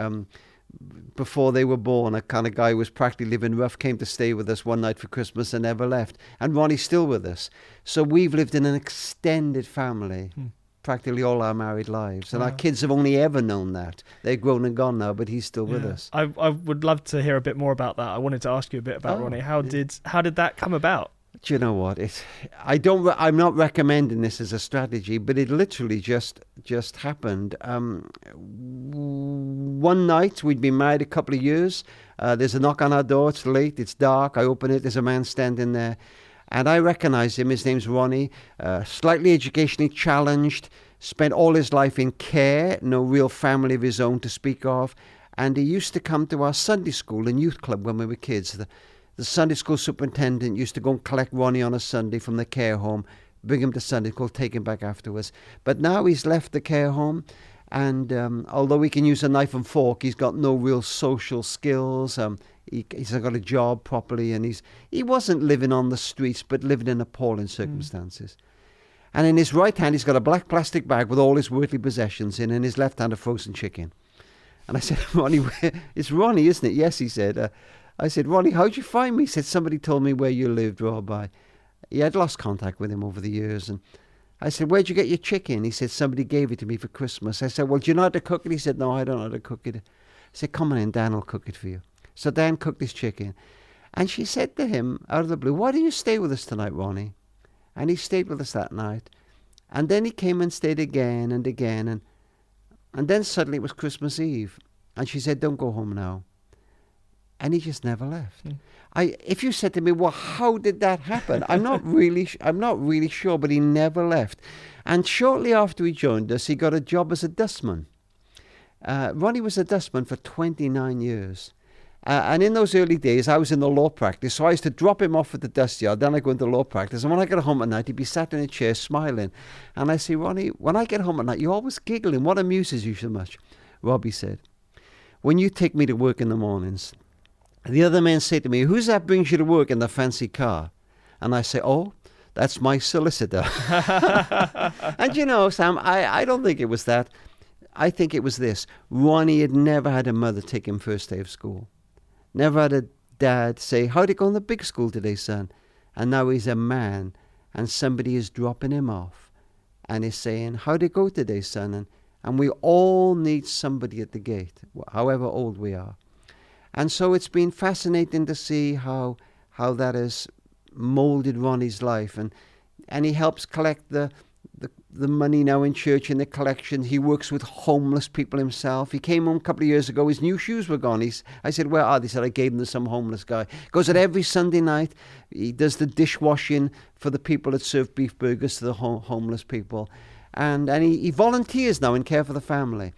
Before they were born, a kind of guy who was practically living rough came to stay with us one night for Christmas and never left. And Ronnie's still with us. So we've lived in an extended family practically all our married lives. And our kids have only ever known that. They're grown and gone now, but he's still with us. I would love to hear a bit more about that. I wanted to ask you a bit about Ronnie. How did that come about? Do you know what? I'm not recommending this as a strategy, but it literally just happened. One night, we'd been married a couple of years. There's a knock on our door. It's late. It's dark. I open it. There's a man standing there. And I recognize him. His name's Ronnie. Slightly educationally challenged. Spent all his life in care. No real family of his own to speak of. And he used to come to our Sunday school and youth club when we were kids. The Sunday school superintendent used to go and collect Ronnie on a Sunday from the care home, bring him to Sunday school, take him back afterwards. But now he's left the care home, and although he can use a knife and fork, he's got no real social skills. He's not got a job properly, and he wasn't living on the streets, but living in appalling circumstances. And in his right hand, he's got a black plastic bag with all his worldly possessions in, and his left hand a frozen chicken. And I said, Ronnie, it's Ronnie, isn't it? Yes, he said. I said, Ronnie, how'd you find me? He said, somebody told me where you lived, Rob. He had lost contact with him over the years. And I said, where'd you get your chicken? He said, somebody gave it to me for Christmas. I said, well, do you know how to cook it? He said, no, I don't know how to cook it. I said, come on in, Dan will cook it for you. So Dan cooked his chicken. And she said to him, out of the blue, why don't you stay with us tonight, Ronnie? And he stayed with us that night. And then he came and stayed again and again. And then suddenly it was Christmas Eve. And she said, don't go home now. And he just never left. If you said to me, well, how did that happen? I'm not really sure, but he never left. And shortly after he joined us, he got a job as a dustman. Ronnie was a dustman for 29 years. And in those early days, I was in the law practice, so I used to drop him off at the dust yard, then I'd go into law practice, and when I got home at night, he'd be sat in a chair smiling. And I say, Ronnie, when I get home at night, you're always giggling. What amuses you so much? Robbie said, when you take me to work in the mornings, the other men say to me, who's that brings you to work in the fancy car? And I say, oh, that's my solicitor. And you know, Sam, I don't think it was that. I think it was this. Ronnie had never had a mother take him first day of school. Never had a dad say, how'd it go in the big school today, son? And now he's a man, and somebody is dropping him off and is saying, how'd it go today, son? And we all need somebody at the gate, however old we are. And so it's been fascinating to see how that has molded Ronnie's life. And he helps collect the money now in church in the collection. He works with homeless people himself. He came home a couple of years ago. His new shoes were gone. I said, where are they? He said, I gave them to some homeless guy. Goes out every Sunday night. He does the dishwashing for the people that serve beef burgers to the homeless people. And he volunteers now in care for the family.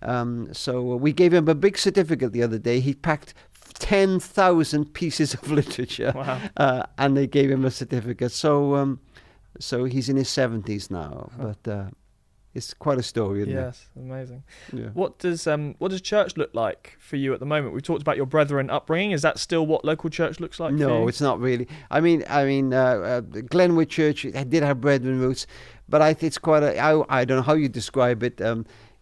Wow. So we gave him a big certificate the other day. He packed 10,000 pieces of literature. Wow. And they gave him a certificate. So he's in his 70s now, but it's quite a story, isn't it? Yes, amazing. Yeah. What does church look like for you at the moment? We've talked about your Brethren upbringing. Is that still what local church looks like? No, for you? it's not really. I mean, Glenwood Church did have Brethren roots, but it's quite I don't know how you describe it.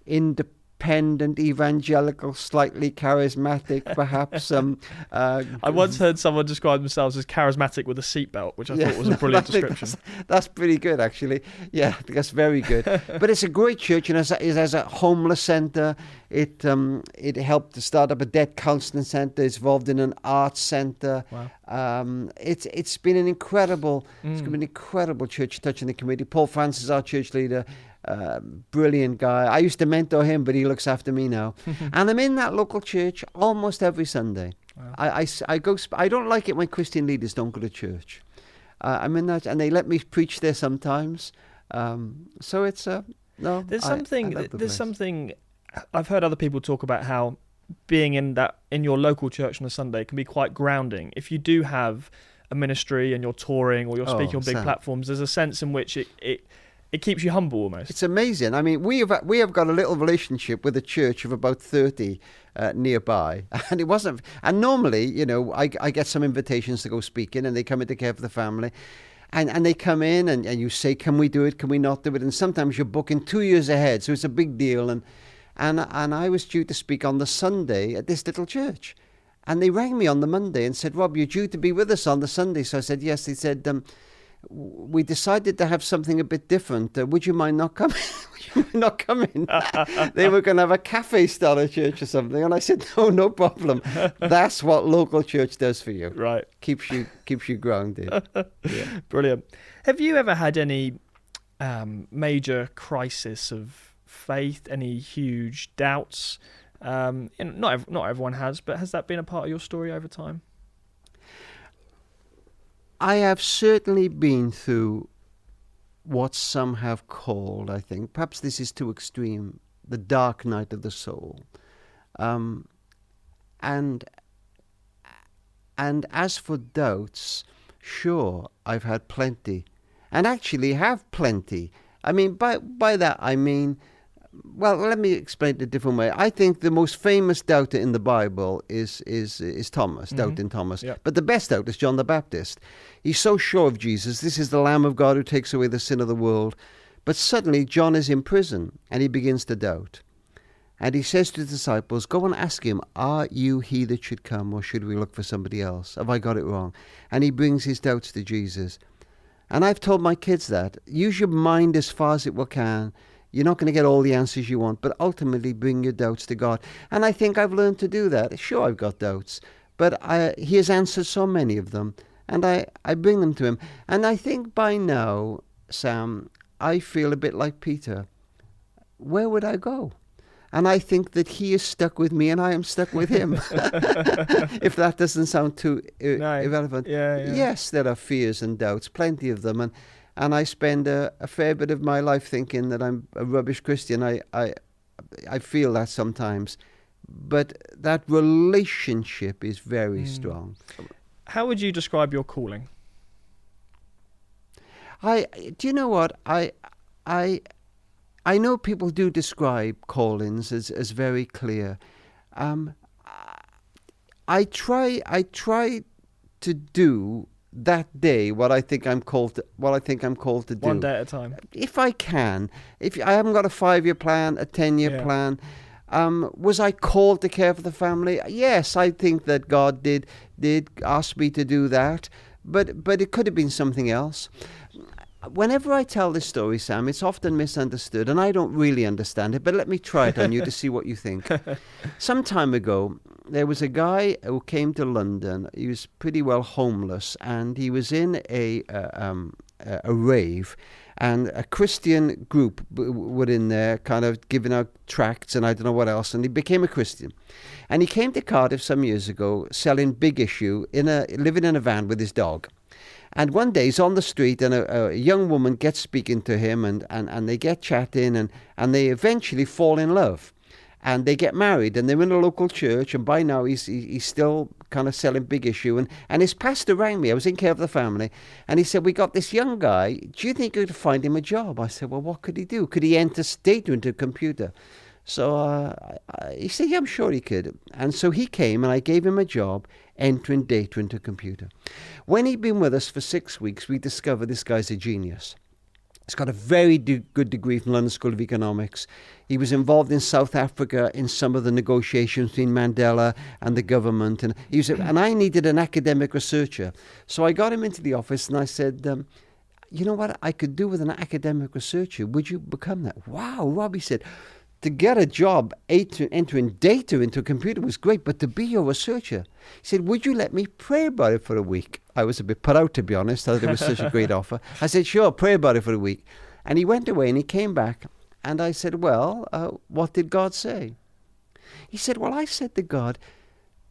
Independent, evangelical, slightly charismatic, perhaps. I once heard someone describe themselves as charismatic with a seatbelt, which I thought was a brilliant description. That's pretty good, actually. Yeah, that's very good. But it's a great church, and it has a homeless centre. It helped to start up a debt counselling centre. It's involved in an arts centre. Wow. It's been an incredible, it's been an incredible church touching the community. Paul Francis, our church leader. Brilliant guy. I used to mentor him, but he looks after me now. And I'm in that local church almost every Sunday. Wow. I go. I don't like it when Christian leaders don't go to church. I'm in that, and they let me preach there sometimes. So it's no. There's something. I've heard other people talk about how being in your local church on a Sunday can be quite grounding. If you do have a ministry and you're touring or you're speaking on big platforms, there's a sense in which it keeps you humble almost. It's amazing. I mean, we have got a little relationship with a church of about 30 nearby, and it wasn't. And normally, you know, I get some invitations to go speaking, and they come in to care for the family, and they come in, and you say, can we do it? Can we not do it? And sometimes you're booking 2 years ahead, so it's a big deal. And I was due to speak on the Sunday at this little church, and they rang me on the Monday and said, Rob, you're due to be with us on the Sunday. So I said yes. They said, we decided to have something a bit different. Would you mind not coming? Would you not come in? They were going to have a cafe style of church or something, and I said, no problem. That's what local church does for you. Right, keeps you grounded. Yeah. Brilliant. Have you ever had any major crisis of faith? Any huge doubts? Not everyone has, but has that been a part of your story over time? I have certainly been through what some have called, I think, perhaps this is too extreme, the dark night of the soul. And as for doubts, sure, I've had plenty, and actually have plenty. I mean, by that I mean, well, let me explain it a different way. I think the most famous doubter in the Bible is Thomas, doubting Thomas. Yep. But the best doubter is John the Baptist. He's so sure of Jesus. This is the Lamb of God who takes away the sin of the world. But suddenly John is in prison and he begins to doubt. And he says to the disciples, go and ask him, are you he that should come, or should we look for somebody else? Have I got it wrong? And he brings his doubts to Jesus. And I've told my kids that. Use your mind as far as it will can. You're not going to get all the answers you want, but ultimately bring your doubts to God. And I think I've learned to do that. Sure, I've got doubts, but he has answered so many of them, and I bring them to him. And I think by now, Sam, I feel a bit like Peter. Where would I go? And I think that he is stuck with me and I am stuck with him. If that doesn't sound too irrelevant. Yeah. Yes, there are fears and doubts, plenty of them. And I spend a fair bit of my life thinking that I'm a rubbish Christian. I feel that sometimes. but that relationship is very strong. How would you describe your calling? Do you know what? I know people do describe callings as very clear. I try to do that day what I think I'm called to do. One day at a time. If I can. If I haven't got a 5-year plan, a 10-year plan. Was I called to care for the family? Yes, I think that God did ask me to do that, but it could have been something else. Whenever I tell this story, Sam, it's often misunderstood, and I don't really understand it, but let me try it on you to see what you think. Some time ago, there was a guy who came to London. He was pretty well homeless, and he was in a rave, and a Christian group were in there kind of giving out tracts and I don't know what else, and he became a Christian. And he came to Cardiff some years ago selling Big Issue, living in a van with his dog. And one day he's on the street and a young woman gets speaking to him and they get chatting and they eventually fall in love. And they get married and they're in a local church, and by now he's still kind of selling Big Issue. And his pastor rang me. I was in care of the family. And he said, we got this young guy. Do you think you could find him a job? I said, well, what could he do? Could he enter data into a computer? So he said, yeah, I'm sure he could. And so he came and I gave him a job entering data into a computer. When he'd been with us for 6 weeks, we discovered this guy's a genius. He's got a very good degree from London School of Economics. He was involved in South Africa in some of the negotiations between Mandela and the government. And I needed an academic researcher. So I got him into the office and I said, you know what I could do with an academic researcher? Would you become that? Wow, Robbie said, to get a job entering data into a computer was great, but to be your researcher, he said, would you let me pray about it for a week? I was a bit put out, to be honest. I thought it was such a great offer. I said, sure, pray about it for a week. And he went away and he came back. And I said, well, what did God say? He said, well, I said to God,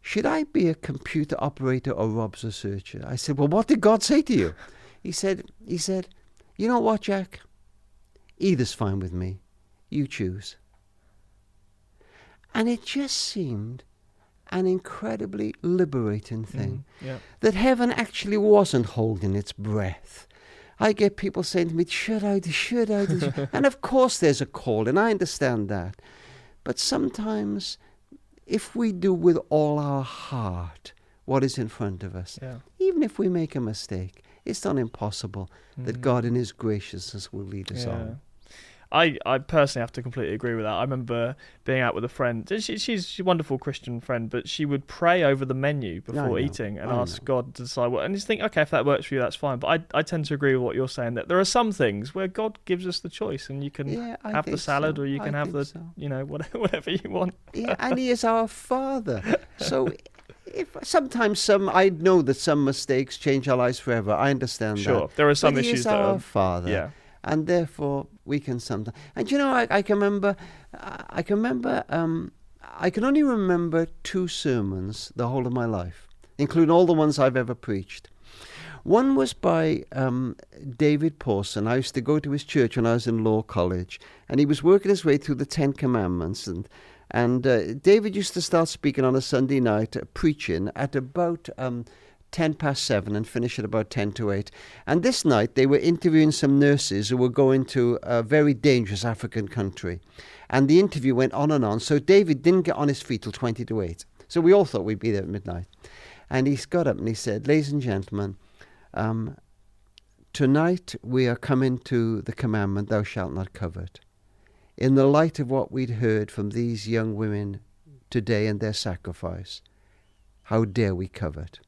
should I be a computer operator or Rob's researcher? I said, well, what did God say to you? He said, you know what, Jack? Either's fine with me. You choose. And it just seemed an incredibly liberating thing. That heaven actually wasn't holding its breath. I get people saying to me, should I do? And of course there's a call, and I understand that. But sometimes, if we do with all our heart what is in front of us, even if we make a mistake, it's not impossible that God in his graciousness will lead us on. I personally have to completely agree with that. I remember being out with a friend. She's a wonderful Christian friend, but she would pray over the menu before eating and ask God to decide what. And just think, okay, if that works for you, that's fine. But I tend to agree with what you're saying, that there are some things where God gives us the choice, and you can have the salad or you can have the, whatever you want. Yeah, and he is our Father. So sometimes I know that some mistakes change our lives forever. I understand that. Sure, there are some issues he is our Father. Yeah. And therefore, we can sometimes. And you know, I can remember. I can only remember 2 sermons the whole of my life, including all the ones I've ever preached. One was by David Parsons. I used to go to his church when I was in law college, and he was working his way through the 10 Commandments. And David used to start speaking on a Sunday night, preaching at about 7:10 and finish at about 7:50. And this night they were interviewing some nurses who were going to a very dangerous African country. And the interview went on and on. So David didn't get on his feet till 7:20. So we all thought we'd be there at midnight. And he got up and he said, ladies and gentlemen, tonight we are coming to the commandment, thou shalt not covet. In the light of what we'd heard from these young women today and their sacrifice, how dare we covet?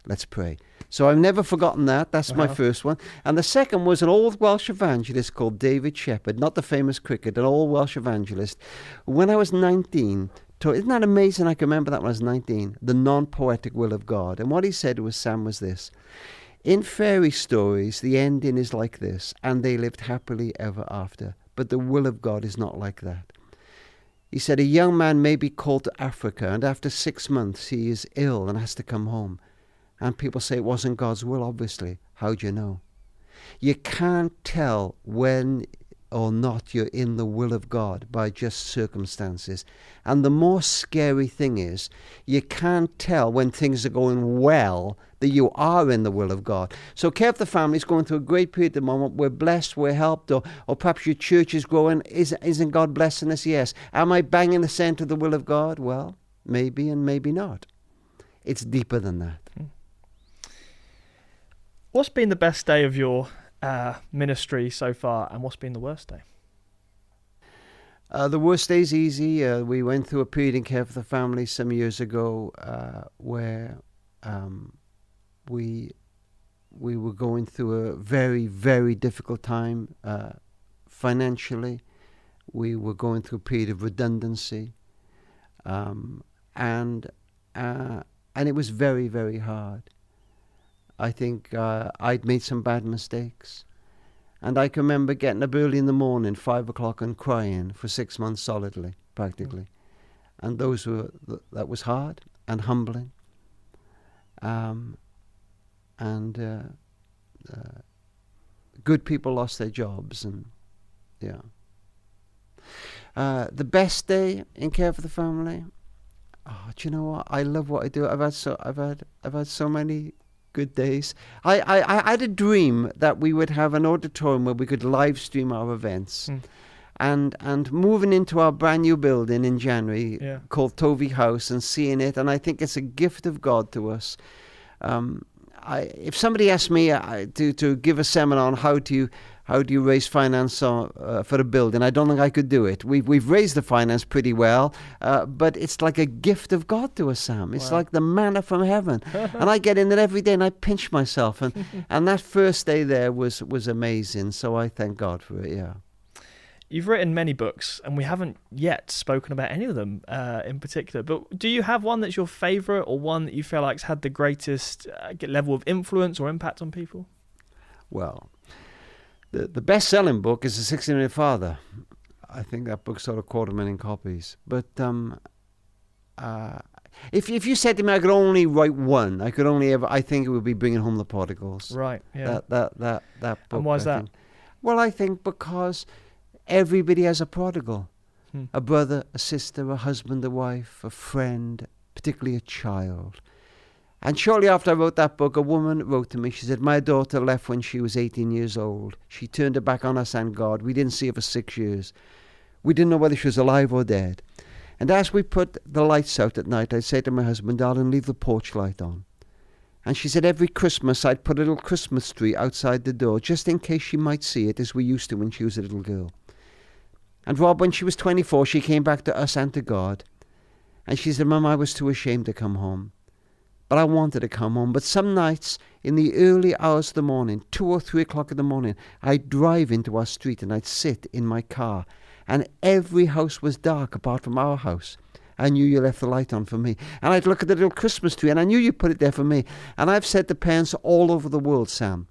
Let's pray. So I've never forgotten that. That's my first one. And the second was an old Welsh evangelist called David Shepherd, not the famous cricket, an old Welsh evangelist. When I was 19, isn't that amazing? I can remember that when I was 19, the non-poetic will of God. And what he said was this. In fairy stories, the ending is like this, and they lived happily ever after. But the will of God is not like that. He said a young man may be called to Africa, and after 6 months he is ill and has to come home. And people say it wasn't God's will, obviously. How do you know? You can't tell when or not you're in the will of God by just circumstances. And the more scary thing is, you can't tell when things are going well that you are in the will of God. So Care of the Family is going through a great period at the moment. We're blessed, we're helped, or perhaps your church is growing. Isn't God blessing us? Yes. Am I banging the center of the will of God? Well, maybe and maybe not. It's deeper than that. What's been the best day of your ministry so far, and what's been the worst day? The worst day's easy. We went through a period in Care for the Family some years ago where we were going through a very, very difficult time financially. We were going through a period of redundancy, and it was very, very hard. I think I'd made some bad mistakes. And I can remember getting up early in the morning, 5 o'clock, and crying for 6 months solidly, practically. And that was hard and humbling. Good people lost their jobs, and yeah. The best day in Care for the Family. Oh, do you know what? I love what I do. I've had so many good days. I had a dream that we would have an auditorium where we could live stream our events. And moving into our brand new building in January called Tovey House and seeing it, and I think it's a gift of God to us. If somebody asked me to give a seminar on how do you raise finance for a building, I don't think I could do it. We've raised the finance pretty well, but it's like a gift of God to us, Sam. It's like the manna from heaven. And I get in there every day and I pinch myself. And that first day there was amazing. So I thank God for it, yeah. You've written many books, and we haven't yet spoken about any of them in particular. But do you have one that's your favourite, or one that you feel like's had the greatest level of influence or impact on people? Well, the best-selling book is The 16-Minute Father. I think that book sold 250,000 copies. But if you said to me I could only write one, I think it would be Bringing Home the Prodigals. Right. Yeah. That book. And why is that? Well, I think because everybody has a prodigal. A brother, a sister, a husband, a wife, a friend, particularly a child. And shortly after I wrote that book, a woman wrote to me. She said, my daughter left when she was 18 years old. She turned her back on us and God. We didn't see her for 6 years. We didn't know whether she was alive or dead. And as we put the lights out at night, I'd say to my husband, darling, leave the porch light on. And she said every Christmas I'd put a little Christmas tree outside the door, just in case she might see it, as we used to when she was a little girl. And Rob, when she was 24, she came back to us and to God. And she said, Mum, I was too ashamed to come home. But I wanted to come home. But some nights, in the early hours of the morning, 2 or 3 o'clock in the morning, I'd drive into our street and I'd sit in my car. And every house was dark apart from our house. I knew you left the light on for me. And I'd look at the little Christmas tree and I knew you put it there for me. And I've said to parents all over the world, Sam,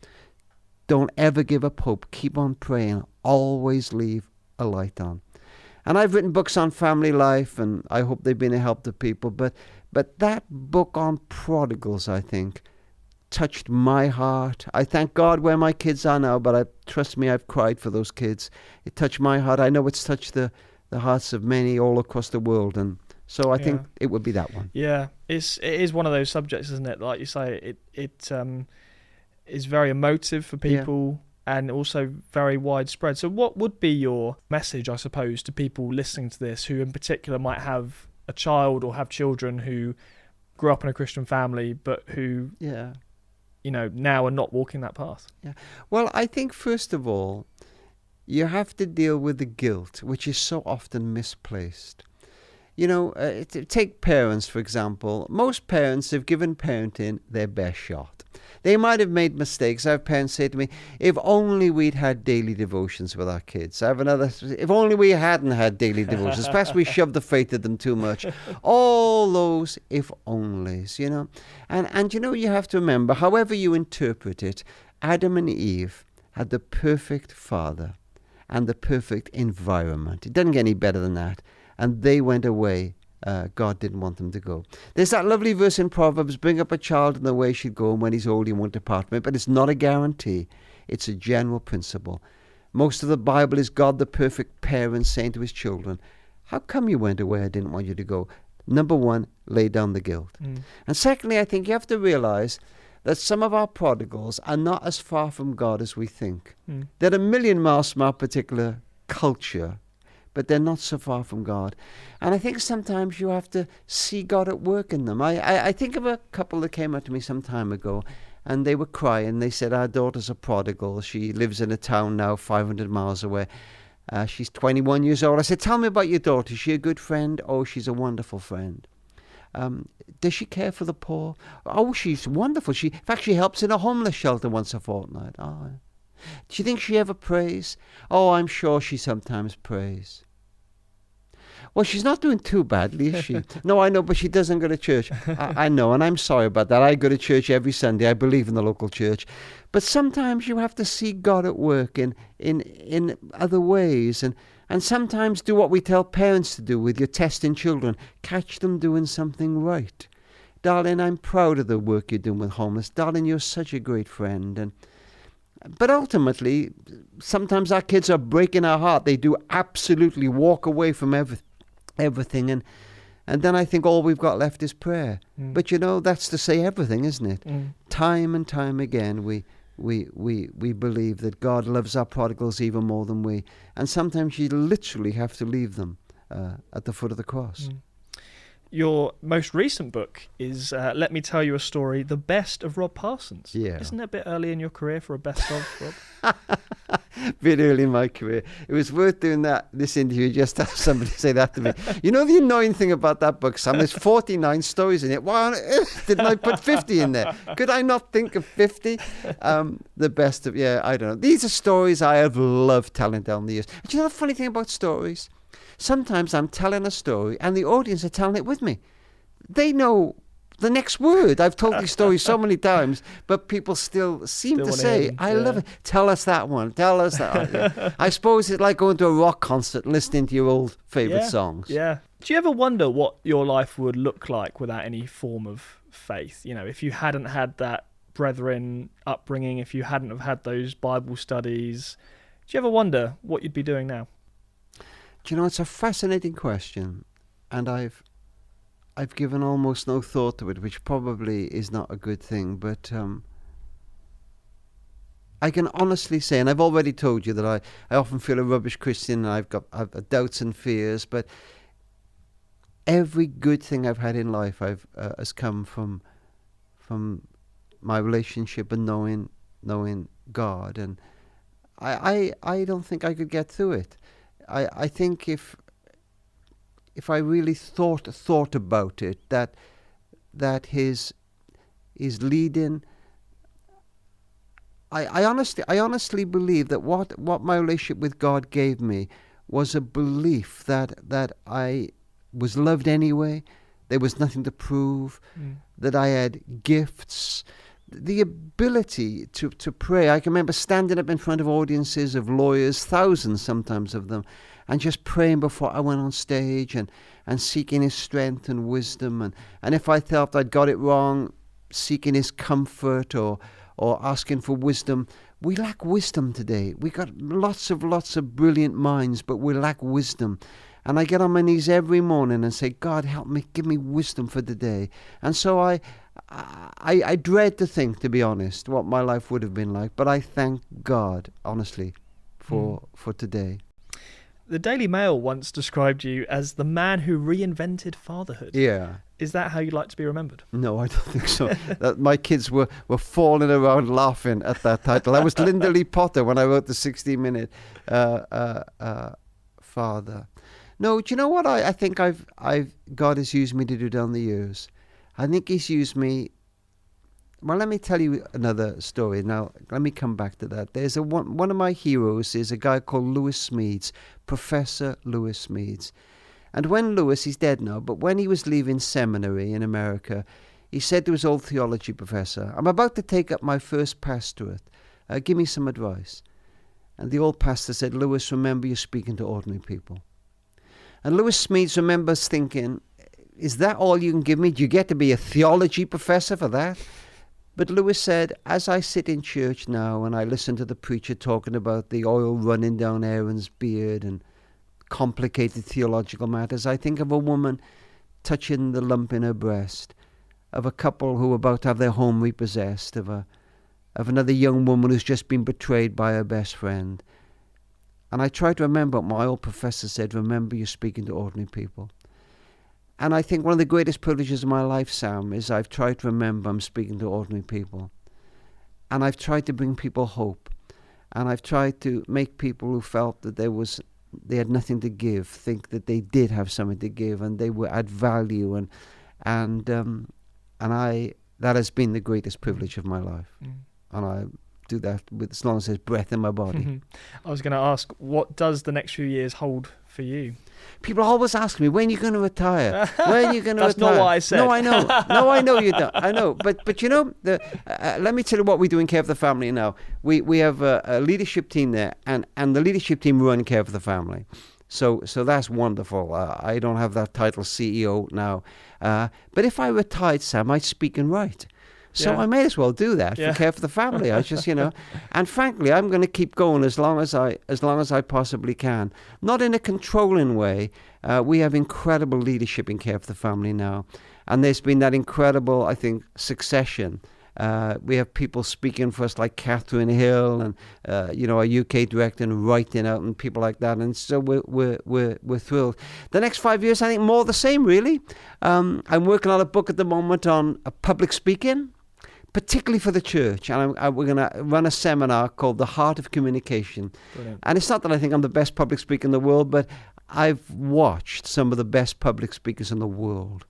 don't ever give up hope. Keep on praying. Always leave a light on. And I've written books on family life, and I hope they've been a help to people. But that book on prodigals, I think, touched my heart. I thank God where my kids are now, but trust me, I've cried for those kids. It touched my heart. I know it's touched the hearts of many all across the world, and so I think it would be that one. Yeah, it is one of those subjects, isn't it? Like you say, it is very emotive for people. Yeah. And also very widespread. So what would be your message, I suppose, to people listening to this who in particular might have a child or have children who grew up in a Christian family but who, now are not walking that path? Yeah. Well, I think, first of all, you have to deal with the guilt, which is so often misplaced. Take parents, for example. Most parents have given parenting their best shot. They might have made mistakes. I have parents say to me, if only we'd had daily devotions with our kids. I have another, if only we hadn't had daily devotions. Perhaps we shoved the faith at them too much. All those if onlys, And you have to remember, however you interpret it, Adam and Eve had the perfect father and the perfect environment. It doesn't get any better than that. And they went away. God didn't want them to go. There's that lovely verse in Proverbs, bring up a child in the way he should go, and when he's old he won't depart from it. But it's not a guarantee. It's a general principle. Most of the Bible is God, the perfect parent, saying to his children, how come you went away? I didn't want you to go. Number one, lay down the guilt. And secondly, I think you have to realize that some of our prodigals are not as far from God as we think. They're a million miles from our particular culture, but they're not so far from God. And I think sometimes you have to see God at work in them. I think of a couple that came up to me some time ago, and they were crying. They said, our daughter's a prodigal. She lives in a town now 500 miles away. She's 21 years old. I said, tell me about your daughter. Is she a good friend? Oh, she's a wonderful friend. Does she care for the poor? Oh, she's wonderful. In fact, she helps in a homeless shelter once a fortnight. Oh. Do you think she ever prays? Oh, I'm sure she sometimes prays. Well, she's not doing too badly, is she? No, I know, but she doesn't go to church. I know, and I'm sorry about that. I go to church every Sunday. I believe in the local church. But sometimes you have to see God at work in other ways. And sometimes do what we tell parents to do with your testing children. Catch them doing something right. Darling, I'm proud of the work you're doing with homeless. Darling, you're such a great friend. But ultimately, sometimes our kids are breaking our heart. They do absolutely walk away from everything. And then I think all we've got left is prayer. But that's to say everything, isn't it? Time and time again, we believe that God loves our prodigals even more than we. And sometimes you literally have to leave them at the foot of the cross. Your most recent book is Let Me Tell You a Story, The Best of Rob Parsons. Yeah. Isn't it a bit early in your career for a best of, Rob? Bit early in my career. It was worth doing this interview just to have somebody say that to me. You know the annoying thing about that book, Sam? There's 49 stories in it. Why on earth didn't I put 50 in there? Could I not think of 50? The best of, I don't know. These are stories I have loved telling down the years. And you know the funny thing about stories? Sometimes I'm telling a story and the audience are telling it with me. They know the next word. I've told these stories so many times, but people still seem to say, I love it. Tell us that one. Tell us that. I suppose it's like going to a rock concert and listening to your old favourite songs. Yeah. Do you ever wonder what your life would look like without any form of faith? If you hadn't had that brethren upbringing, if you hadn't have had those Bible studies, do you ever wonder what you'd be doing now? Do you know, it's a fascinating question, and I've given almost no thought to it, which probably is not a good thing, but I can honestly say, and I've already told you that I often feel a rubbish Christian, and I've doubts and fears, but every good thing I've had in life has come from my relationship and knowing God, and I don't think I could get through it. I think if I really thought about it, that his leading, I honestly believe that what my relationship with God gave me was a belief that I was loved anyway. There was nothing to prove. That I had gifts. The ability to pray. I can remember standing up in front of audiences of lawyers, thousands sometimes of them, and just praying before I went on stage and seeking his strength and wisdom. And if I felt I'd got it wrong, seeking his comfort or asking for wisdom. We lack wisdom today. We got lots of brilliant minds, but we lack wisdom. And I get on my knees every morning and say, God, help me, give me wisdom for the day. And so I dread to think, to be honest, what my life would have been like. But I thank God, honestly, for today. The Daily Mail once described you as the man who reinvented fatherhood. Yeah. Is that how you'd like to be remembered? No, I don't think so. My kids were falling around laughing at that title. I was Linda Lee Potter when I wrote the 60-minute father. No, do you know what I think God has used me to do down the years? I think he's used me. Well, let me tell you another story. Now, let me come back to that. There's one of my heroes is a guy called Lewis Smeads, Professor Lewis Smeads. And when Lewis, he's dead now, but when he was leaving seminary in America, he said to his old theology professor, I'm about to take up my first pastorate. Give me some advice. And the old pastor said, Lewis, remember you're speaking to ordinary people. And Lewis Smeads remembers thinking, is that all you can give me? Do you get to be a theology professor for that? But Lewis said, as I sit in church now and I listen to the preacher talking about the oil running down Aaron's beard and complicated theological matters, I think of a woman touching the lump in her breast, of a couple who are about to have their home repossessed, of another young woman who's just been betrayed by her best friend. And I try to remember what my old professor said, remember you're speaking to ordinary people. And I think one of the greatest privileges of my life, Sam, is I've tried to remember I'm speaking to ordinary people. And I've tried to bring people hope. And I've tried to make people who felt that they had nothing to give think that they did have something to give and they would add value. And that has been the greatest privilege of my life. And I do that with as long as there's breath in my body. I was going to ask, what does the next few years hold for you? People always ask me, when are you going to retire? When are you going to retire? That's not what I said. No, I know. No, I know you don't. I know. But you know, let me tell you what we do in Care for the Family now. We have a leadership team there, and the leadership team run Care for the Family. So that's wonderful. I don't have that title CEO now. But if I retired, Sam, I'd speak and write. So I may as well do that for Care for the Family. I just, and frankly, I'm going to keep going as long as I possibly can. Not in a controlling way. We have incredible leadership in Care for the Family now, and there's been that incredible, I think, succession. We have people speaking for us like Catherine Hill and our UK director and writing out and people like that, and so we're thrilled. The next 5 years, I think, more the same really. I'm working on a book at the moment on public speaking, particularly for the church, and we're going to run a seminar called The Heart of Communication. Brilliant. And it's not that I think I'm the best public speaker in the world, but I've watched some of the best public speakers in the world,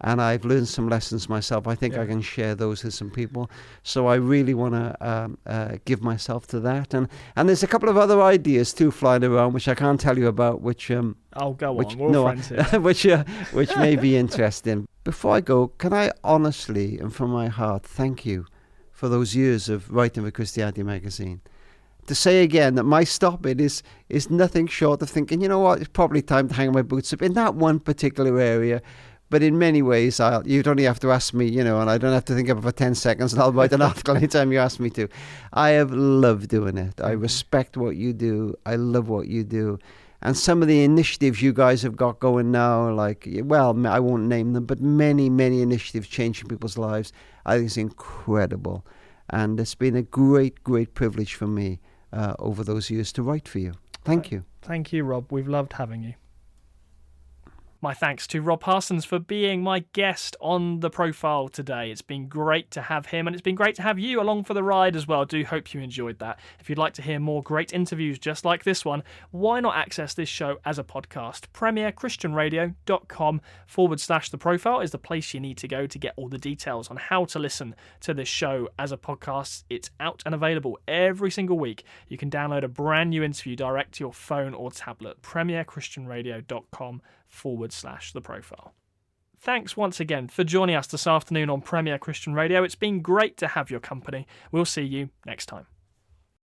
and I've learned some lessons myself. I think I can share those with some people. So I really want to give myself to that. And there's a couple of other ideas too flying around, which I can't tell you about, which... I'll go on. We're all friends here. which may be interesting. Before I go, can I honestly and from my heart thank you for those years of writing for Christianity Magazine. To say again that my stop it is nothing short of thinking, you know what, it's probably time to hang my boots up in that one particular area. But in many ways, you'd only have to ask me, and I don't have to think of it for 10 seconds, and I'll write an article anytime you ask me to. I have loved doing it. I respect what you do. I love what you do. And some of the initiatives you guys have got going now, like, well, I won't name them, but many, many initiatives changing people's lives, I think it's incredible. And it's been a great, great privilege for me over those years to write for you. Thank you. Thank you, Rob. We've loved having you. My thanks to Rob Parsons for being my guest on The Profile today. It's been great to have him, and it's been great to have you along for the ride as well. I do hope you enjoyed that. If you'd like to hear more great interviews just like this one, why not access this show as a podcast? premierchristianradio.com/The Profile is the place you need to go to get all the details on how to listen to this show as a podcast. It's out and available every single week. You can download a brand new interview direct to your phone or tablet. premierchristianradio.com/The Profile. Thanks once again for joining us this afternoon on Premier Christian Radio. It's been great to have your company. We'll see you next time.